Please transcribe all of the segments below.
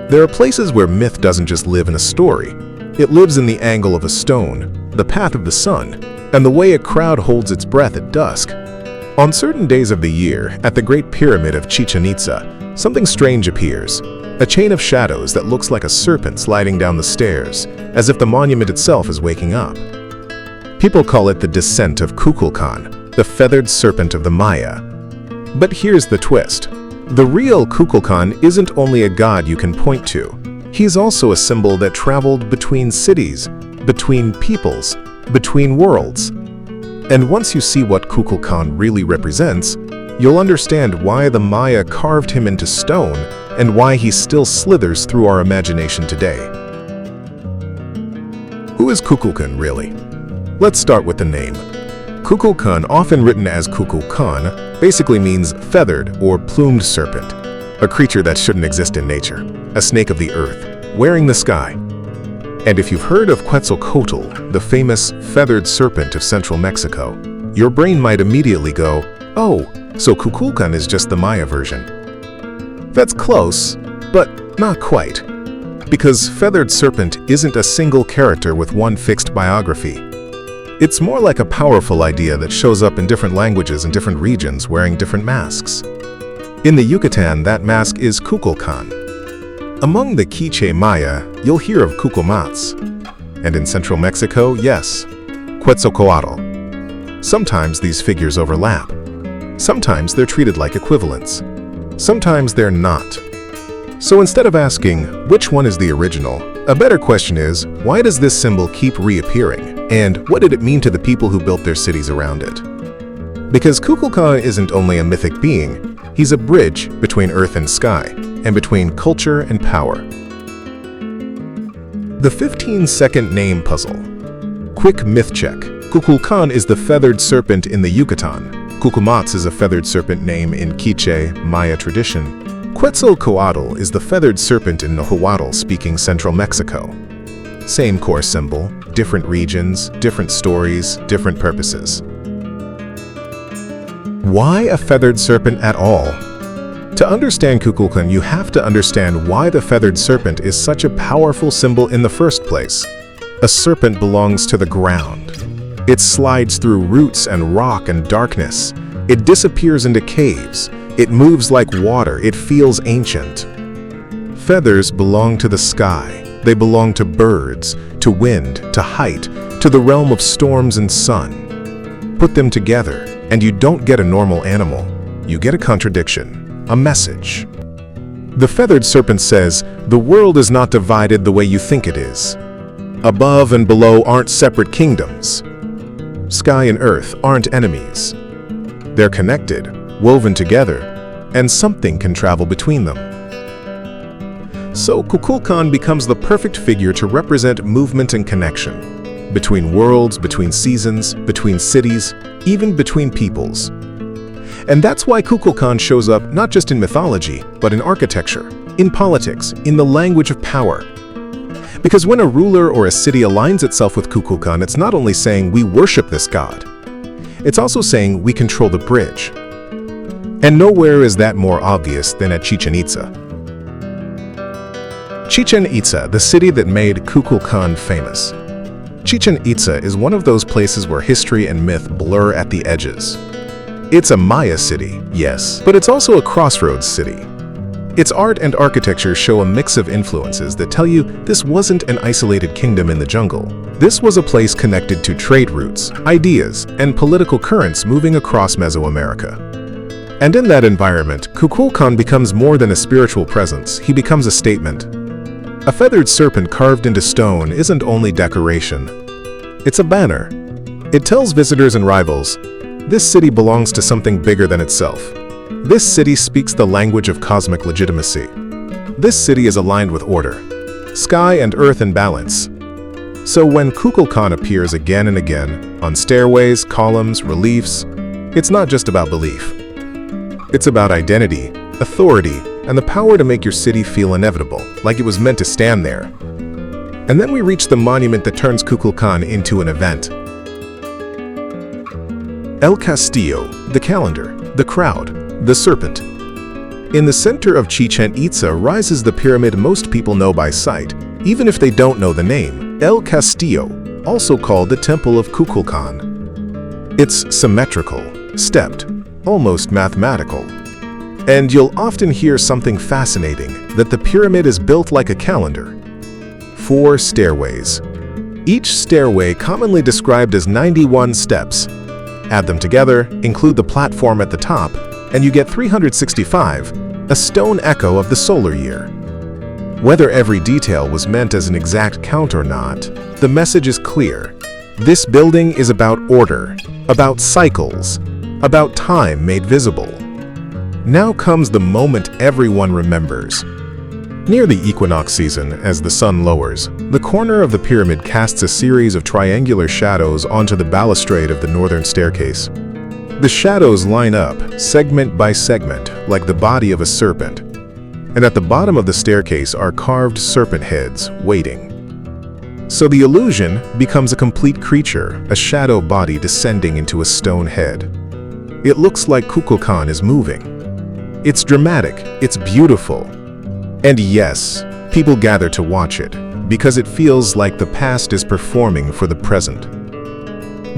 There are places where myth doesn't just live in a story. It lives in the angle of a stone, the path of the sun, and the way a crowd holds its breath at dusk. On certain days of the year, at the Great Pyramid of Chichén Itzá, something strange appears. A chain of shadows that looks like a serpent sliding down the stairs, as if the monument itself is waking up. People call it the descent of Kukulkán, the feathered serpent of the Maya. But here's the twist. The real Kukulkan isn't only a god you can point to. He's also a symbol that traveled between cities, between peoples, between worlds. And once you see what Kukulkan really represents, you'll understand why the Maya carved him into stone and why he still slithers through our imagination today. Who is Kukulkan really? Let's start with the name. Kukulkan, often written as Kukulkan, basically means feathered or plumed serpent, a creature that shouldn't exist in nature, a snake of the earth, wearing the sky. And if you've heard of Quetzalcóatl, the famous feathered serpent of central Mexico, your brain might immediately go, oh, so Kukulkan is just the Maya version. That's close, but not quite. Because feathered serpent isn't a single character with one fixed biography. It's more like a powerful idea that shows up in different languages and different regions wearing different masks. In the Yucatan, that mask is Kukulkan. Among the Quiché Maya, you'll hear of Kukulmats. And in central Mexico, yes, Quetzalcóatl. Sometimes these figures overlap. Sometimes they're treated like equivalents. Sometimes they're not. So instead of asking, which one is the original, a better question is, why does this symbol keep reappearing? And what did it mean to the people who built their cities around it? Because Kukulkan isn't only a mythic being, he's a bridge between earth and sky, and between culture and power. The 15-second name puzzle. Quick myth check. Kukulkan is the feathered serpent in the Yucatan. Kukulmats is a feathered serpent name in Quiché Maya tradition. Quetzalcóatl is the feathered serpent in Nahuatl-speaking central Mexico. Same core symbol, different regions, different stories, different purposes. Why a feathered serpent at all? To understand Kukulkan, you have to understand why the feathered serpent is such a powerful symbol in the first place. A serpent belongs to the ground. It slides through roots and rock and darkness. It disappears into caves. It moves like water. It feels ancient. Feathers belong to the sky. They belong to birds, to wind, to height, to the realm of storms and sun. Put them together, and you don't get a normal animal. You get a contradiction, a message. The feathered serpent says, the world is not divided the way you think it is. Above and below aren't separate kingdoms. Sky and earth aren't enemies. They're connected, woven together, and something can travel between them. So Kukulkan becomes the perfect figure to represent movement and connection, between worlds, between seasons, between cities, even between peoples. And that's why Kukulkan shows up not just in mythology, but in architecture, in politics, in the language of power. Because when a ruler or a city aligns itself with Kukulkan, it's not only saying we worship this god, it's also saying we control the bridge. And nowhere is that more obvious than at Chichén Itzá. Chichén Itzá, the city that made Kukulkan famous. Chichén Itzá is one of those places where history and myth blur at the edges. It's a Maya city, yes, but it's also a crossroads city. Its art and architecture show a mix of influences that tell you this wasn't an isolated kingdom in the jungle. This was a place connected to trade routes, ideas, and political currents moving across Mesoamerica. And in that environment, Kukulkan becomes more than a spiritual presence, he becomes a statement. A feathered serpent carved into stone isn't only decoration. It's a banner. It tells visitors and rivals, this city belongs to something bigger than itself. This city speaks the language of cosmic legitimacy. This city is aligned with order, sky and earth in balance. So when Kukulkan appears again and again, on stairways, columns, reliefs, it's not just about belief. It's about identity, authority, and the power to make your city feel inevitable, like it was meant to stand there. And then we reach the monument that turns Kukulkan into an event. El Castillo, the calendar, the crowd, the serpent. In the center of Chichén Itzá rises the pyramid most people know by sight, even if they don't know the name, El Castillo, also called the Temple of Kukulkan. It's symmetrical, stepped, almost mathematical. And you'll often hear something fascinating, that the pyramid is built like a calendar. 4 stairways. Each stairway commonly described as 91 steps. Add them together, include the platform at the top, and you get 365, a stone echo of the solar year. Whether every detail was meant as an exact count or not, the message is clear. This building is about order, about cycles, about time made visible. Now comes the moment everyone remembers. Near the equinox season, as the sun lowers, the corner of the pyramid casts a series of triangular shadows onto the balustrade of the northern staircase. The shadows line up, segment by segment, like the body of a serpent. And at the bottom of the staircase are carved serpent heads, waiting. So the illusion becomes a complete creature, a shadow body descending into a stone head. It looks like Kukulkan is moving. It's dramatic, it's beautiful. And yes, people gather to watch it, because it feels like the past is performing for the present.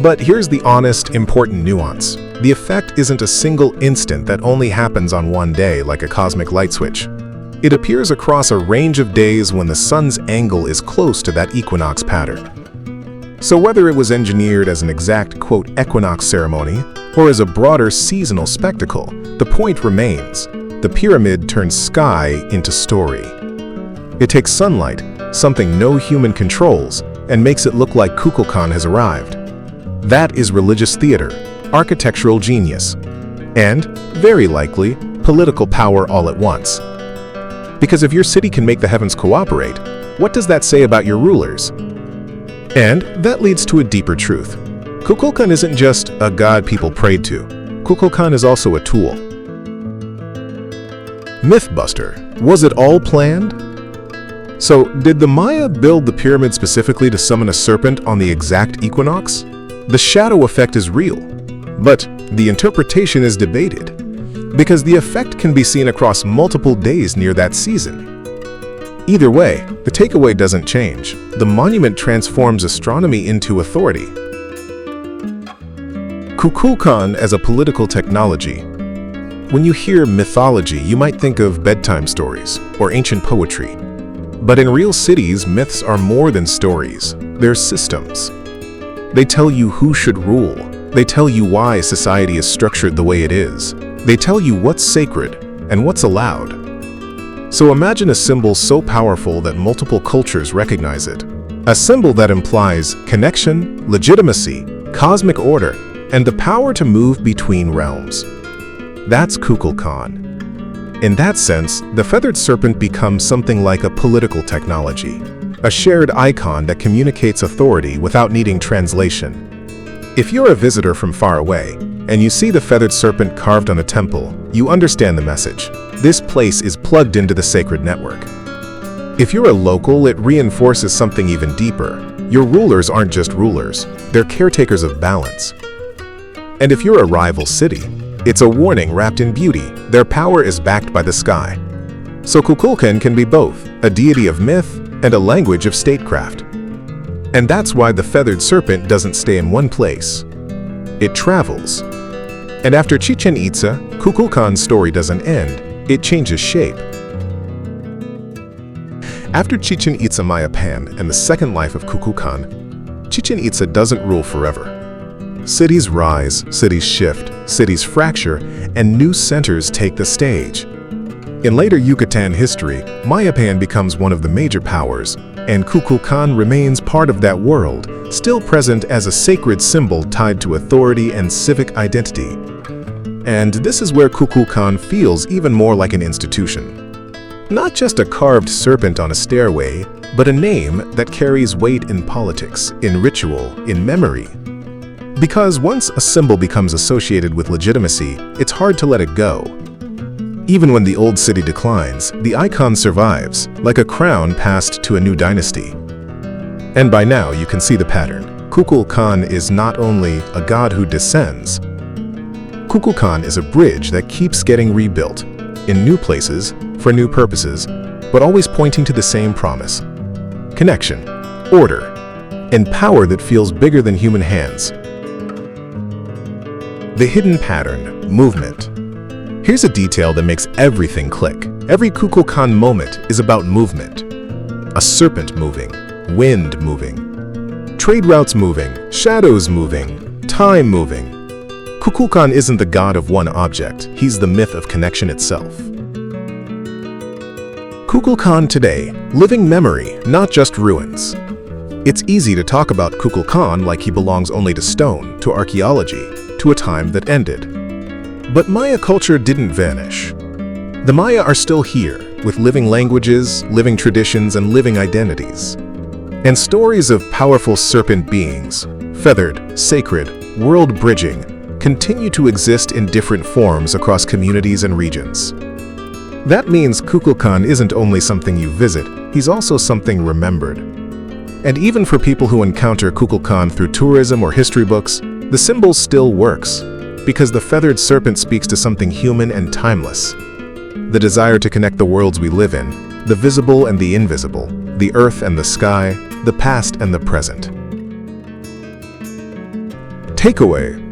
But here's the honest, important nuance. The effect isn't a single instant that only happens on one day like a cosmic light switch. It appears across a range of days when the sun's angle is close to that equinox pattern. So whether it was engineered as an exact, quote, equinox ceremony, or as a broader seasonal spectacle, the point remains. The pyramid turns sky into story. It takes sunlight, something no human controls, and makes it look like Kukulkan has arrived. That is religious theater, architectural genius, and, very likely, political power all at once. Because if your city can make the heavens cooperate, what does that say about your rulers? And that leads to a deeper truth. Kukulkan isn't just a god people prayed to. Kukulkan is also a tool. Mythbuster, was it all planned? So, did the Maya build the pyramid specifically to summon a serpent on the exact equinox? The shadow effect is real, but the interpretation is debated, because the effect can be seen across multiple days near that season. Either way, the takeaway doesn't change. The monument transforms astronomy into authority. Kukulkan as a political technology. When you hear mythology, you might think of bedtime stories or ancient poetry. But in real cities, myths are more than stories. They're systems. They tell you who should rule. They tell you why society is structured the way it is. They tell you what's sacred and what's allowed. So imagine a symbol so powerful that multiple cultures recognize it. A symbol that implies connection, legitimacy, cosmic order, and the power to move between realms. That's Kukulkan. In that sense, the feathered serpent becomes something like a political technology, a shared icon that communicates authority without needing translation. If you're a visitor from far away, and you see the feathered serpent carved on a temple, you understand the message. This place is plugged into the sacred network. If you're a local, it reinforces something even deeper. Your rulers aren't just rulers, they're caretakers of balance. And if you're a rival city, it's a warning wrapped in beauty. Their power is backed by the sky. So Kukulkan can be both, a deity of myth and a language of statecraft. And that's why the feathered serpent doesn't stay in one place. It travels. And after Chichén Itzá, Kukulkan's story doesn't end, it changes shape. After Chichén Itzá Mayapan and the second life of Kukulkan, Chichén Itzá doesn't rule forever. Cities rise, cities shift, cities fracture, and new centers take the stage. In later Yucatan history, Mayapan becomes one of the major powers, and Kukulkan remains part of that world, still present as a sacred symbol tied to authority and civic identity. And this is where Kukulkan feels even more like an institution. Not just a carved serpent on a stairway, but a name that carries weight in politics, in ritual, in memory. Because once a symbol becomes associated with legitimacy, it's hard to let it go. Even when the old city declines, the icon survives, like a crown passed to a new dynasty. And by now you can see the pattern. Kukulkan is not only a god who descends. Kukulkan is a bridge that keeps getting rebuilt. in new places, for new purposes, but always pointing to the same promise: connection, order, and power that feels bigger than human hands. The hidden pattern, movement. Here's a detail that makes everything click. Every Kukulkan moment is about movement. A serpent moving, wind moving, trade routes moving, shadows moving, time moving. Kukulkan isn't the god of one object, he's the myth of connection itself. Kukulkan today, living memory, not just ruins. It's easy to talk about Kukulkan like he belongs only to stone, to archaeology, to a time that ended. But Maya culture didn't vanish. The Maya are still here, with living languages, living traditions, and living identities. And stories of powerful serpent beings, feathered, sacred, world-bridging, continue to exist in different forms across communities and regions. That means Kukulkan isn't only something you visit, he's also something remembered. And even for people who encounter Kukulkan through tourism or history books, the symbol still works, because the feathered serpent speaks to something human and timeless. The desire to connect the worlds we live in, the visible and the invisible, the earth and the sky, the past and the present. Takeaway.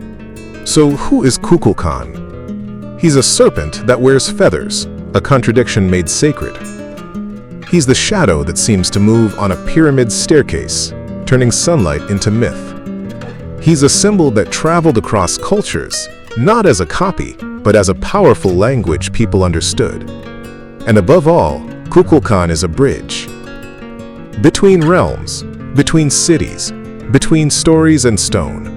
So who is Kukulkan? He's a serpent that wears feathers, a contradiction made sacred. He's the shadow that seems to move on a pyramid staircase, turning sunlight into myth. He's a symbol that traveled across cultures, not as a copy, but as a powerful language people understood. And above all, Kukulkan is a bridge. Between realms, between cities, between stories and stone.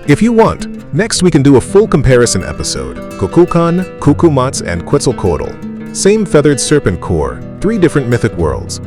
If you want, next we can do a full comparison episode: Kukulkan, Kukumats, and Quetzalcóatl. Same feathered serpent core, 3 different mythic worlds,